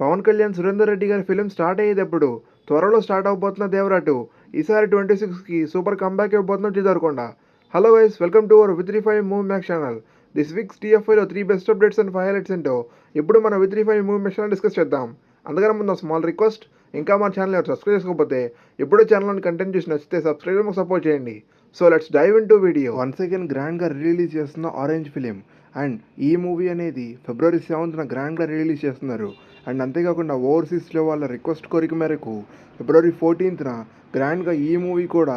పవన్ కళ్యాణ్, సురేందర్ రెడ్డి గారి film start అయ్యేటప్పుడు త్వరలో స్టార్ట్ అవబోతున్న దేవరా 2 ఈసారి 26కి సూపర్ కంబ్యాక్ ఇవ్వబోతున్న చిదరకొండ. Hello guys, welcome to our విత్35 movie max channel. This week's TFIలో 3 బెస్ట్ అప్డేట్స్ అండ్ 5 హైలైట్స్ ఏంటో ఇప్పుడు మన విత్35 మూవీ మ్యాక్స్ ఛానల్ డిస్కస్ చేద్దాం. అందుకని ముందు స్మాల్ రిక్వెస్ట్, ఇంకా మన ఛానల్ ఎవరు సబ్స్క్రైబ్ చేసుకోకపోతే ఇప్పుడే ఛానల్ని కంటెంట్ చూసి నచ్చితే సబ్స్క్రైబ్ మాకు సపోర్ట్ చేయండి. So let's dive into video. Once again గ్రాండ్గా రిలీజ్ చేస్తున్న ఆరెంజ్ ఫిలిం అండ్ ఈ మూవీ అనేది February 7th గ్రాండ్గా రిలీజ్ చేస్తున్నారు. అండ్ అంతేకాకుండా ఓవర్సీస్లో వాళ్ళ రిక్వెస్ట్ కోరిక మేరకు February 14th గ్రాండ్గా ఈ మూవీ కూడా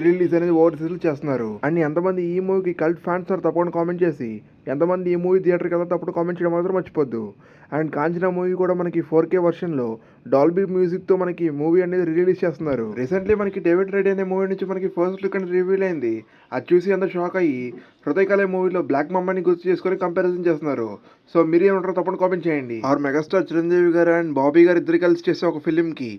రిలీజ్ అనేది ఓవర్సీస్లో చేస్తున్నారు. అండ్ ఎంతమంది ఈ మూవీకి కల్ట్ ఫ్యాన్స్ తప్పకుండా కామెంట్ చేసి ఎంతమంది ఈ మూవీ థియేటర్కి వెళ్తారో తప్పుడు కామెంట్ చేయడం మాత్రం మర్చిపోద్దు. అండ్ కాంచనా మూవీ కూడా మనకి 4K వర్షన్లో డాల్బీ మ్యూజిక్తో మనకి మూవీ అనేది రిలీజ్ చేస్తున్నారు. రీసెంట్లీ మనకి డేవిడ్ రెడ్డి అనే మూవీ నుంచి మనకి ఫస్ట్ లుక్ అనేది రివీల్ అయింది. అది చూసి అందరూ షాక్ అయ్యి హృదయకాలే మూవీలో బ్లాక్ మమ్మని గుర్తు చేసుకొని కంపారిజన్ చేస్తున్నారు. సో మీరు ఏమంటారో తప్పకుండా కామెంట్ చేయండి. ఆర్ మెగాస్టార్ చిరంజీవి గారు అండ్ బాబీ గారు ఇద్దరు కలిసి చేసే ఒక ఫిలింకి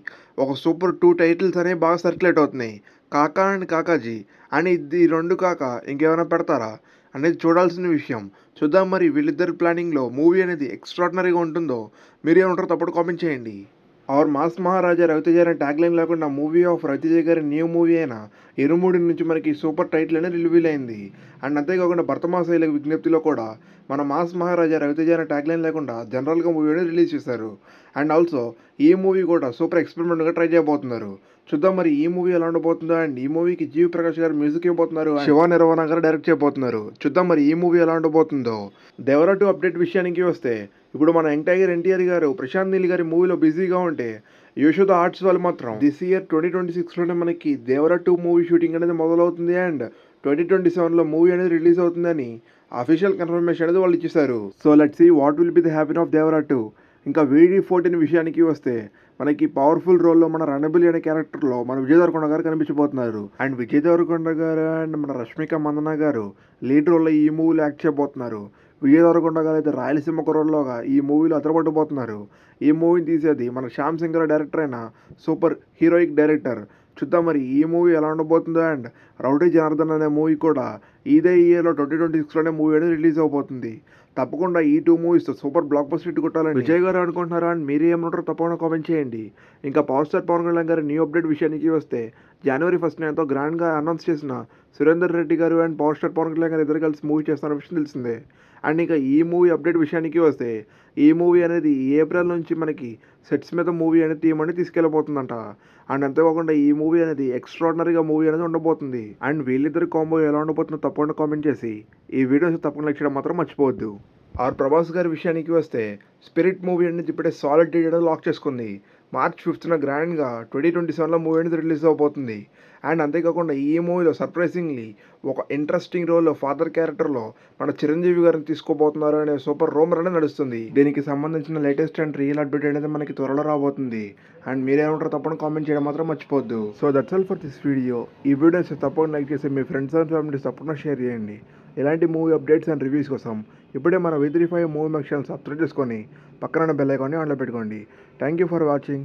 ఒక సూపర్ 2 టైటిల్స్ అనేవి బాగా సర్క్యులేట్ అవుతున్నాయి, కాకా అండ్ కాకాజీ. అని ఇది 2 కాక ఇంకేమైనా పెడతారా అనేది చూడాల్సిన విషయం. చూద్దాం మరి వీళ్ళిద్దరు ప్లానింగ్లో మూవీ అనేది ఎక్స్ట్రాడినరీగా ఉంటుందో. మీరు ఏమంటారో తప్పకుండా కామెంట్ చేయండి. ఆర్ మాస్ మహారాజా రవితేజ అనే ట్యాగ్ లైన్ లేకుండా మూవీ ఆఫ్ రవితేజ గారి న్యూ మూవీ అయిన ఇరుముడి నుంచి మనకి సూపర్ టైటిల్ అనేది రివీల్ అయింది. అండ్ అంతేకాకుండా భర్తమాసైల విజ్ఞప్తిలో కూడా మన మాస్ మహారాజా రవితేజ అనే ట్యాగ్ లైన్ లేకుండా జనరల్గా మూవీ అనేది రిలీజ్ చేశారు. అండ్ ఆల్సో ఈ మూవీ కూడా సూపర్ ఎక్స్పెరిమెంట్గా ట్రై చేయబోతున్నారు. చూద్దాం మరి ఈ మూవీ ఎలా ఉండబోతుందో. అండ్ ఈ మూవీకి జీవి ప్రకాష్ గారు మ్యూజిక్ ఇవ్వబోతున్నారు, శివ నిర్వహణ గారు డైరెక్ట్ చేయబోతున్నారు. చూద్దాం మరి ఈ మూవీ ఎలా ఉండబోతుందో. దేవరా 2 అప్డేట్ విషయానికి వస్తే ఇప్పుడు మన యంగ్ టైగర్ ఎన్టీఆర్ గారు ప్రశాంత్ నీల్ గారి మూవీలో బిజీగా ఉంటే యశోద ఆర్ట్స్ వాళ్ళు మాత్రం దిస్ ఇయర్ 2026లోనే మనకి దేవరా 2 మూవీ షూటింగ్ అనేది మొదలవుతుంది. అండ్ 2027లో మూవీ అనేది రిలీజ్ అవుతుందని అఫీషియల్ కన్ఫర్మేషన్ అనేది వాళ్ళు ఇచ్చేశారు. So let's see what will be the happen of Devara 2. ఇంకా VD14 విషయానికి వస్తే మనకి పవర్ఫుల్ రోల్లో మన రణబలి అనే క్యారెక్టర్లో మన విజయ్ దేవరకొండ గారు కనిపించబోతున్నారు. అండ్ విజయ్ దేవరకొండ గారు అండ్ మన రష్మిక మందన గారు లీడ్ రోల్లో ఈ మూవీలో యాక్ట్ చేయబోతున్నారు. విజయ్ దేవరకొండ గారు అయితే రాయలసీమ కుర్రోల్లోగా ఈ మూవీలో అదరపట్టబోతున్నారు. ఈ మూవీని తీసేది మన శ్యామ్ సింగ్ గారు డైరెక్టర్ అయిన సూపర్ హీరోయిక్ డైరెక్టర్. చూద్దాం మరి ఈ మూవీ ఎలా ఉండబోతుందో. అండ్ రౌడీ జనార్దన్ అనే మూవీ కూడా ఇదే ఇయర్లో 2026లోనే మూవీ అనేది రిలీజ్ అవబోతుంది. తప్పకుండా ఈ 2 movies super block buster hit కొట్టాలని విజయ్ గారు అనుకుంటున్నారా అండ్ మీరు ఏమంటారో తప్పకుండా కామెంట్ చేయండి. ఇంకా పవర్ స్టార్ పవన్ కళ్యాణ్ గారి న్యూ అప్డేట్ విషయానికి వస్తే January 1st ఎంతో గ్రాండ్గా అనౌన్స్ చేసిన సురేందర్ రెడ్డి గారు and power star Pawan Kalyan గారు ఇద్దరు కలిసి మూవీ చేస్తున్న విషయం తెలిసిందే. అండ్ ఇంకా ఈ మూవీ అప్డేట్ విషయానికి వస్తే ఈ మూవీ అనేది ఏప్రిల్ నుంచి మనకి సెట్స్ మీద మూవీ అనేది తీయమని తీసుకెళ్ళబోతుందంట. అండ్ అంతేకాకుండా ఈ మూవీ అనేది ఎక్స్ట్రాడినరీగా మూవీ అనేది ఉండబోతుంది. అండ్ వీళ్ళిద్దరు కాంబో ఎలా ఉండబోతుందో తప్పకుండా కామెంట్ చేసి ఈ వీడియోస్ తప్పకుండా లైక్ చేయడం మాత్రం మర్చిపోవద్దు. ఆర్ ప్రభాస్ గారి విషయానికి వస్తే స్పిరిట్ మూవీ అనేది ఇప్పుడే సాలిడ్ డేట్ అనేది లాక్ చేసుకుంది. March 5th గ్రాండ్గా 2027లో మూవీ అనేది రిలీజ్ అవబోతుంది. అండ్ అంతేకాకుండా ఈ మూవీలో సర్ప్రైజింగ్లీ ఒక ఇంట్రెస్టింగ్ రోల్లో ఫాదర్ క్యారెక్టర్లో మన చిరంజీవి గారిని తీసుకోబోతున్నారు అనే సూపర్ రూమర్ అనేది నడుస్తుంది. దీనికి సంబంధించిన లేటెస్ట్ అండ్ రియల్ అప్డేట్ అనేది మనకి త్వరలో రాబోతుంది. అండ్ మీరేమంటారో తప్పకుండా కామెంట్ చేయడం మాత్రం మర్చిపోద్దు. So that's all for this video. ఈ వీడియోస్ తప్పకుండా లైక్ చేసి మీ ఫ్రెండ్స్ అండ్ ఫ్యామిలీస్ తప్పకుండా షేర్ చేయండి. ఇలాంటి మూవీ అప్డేట్స్ అండ్ రివ్యూస్ కోసం ఇప్పుడే మన V35 movie max channel subscribe చేసుకొని పక్కన బెల్ ఐకాన్ని ఆన్లో పెట్టుకోండి. Thank you for watching.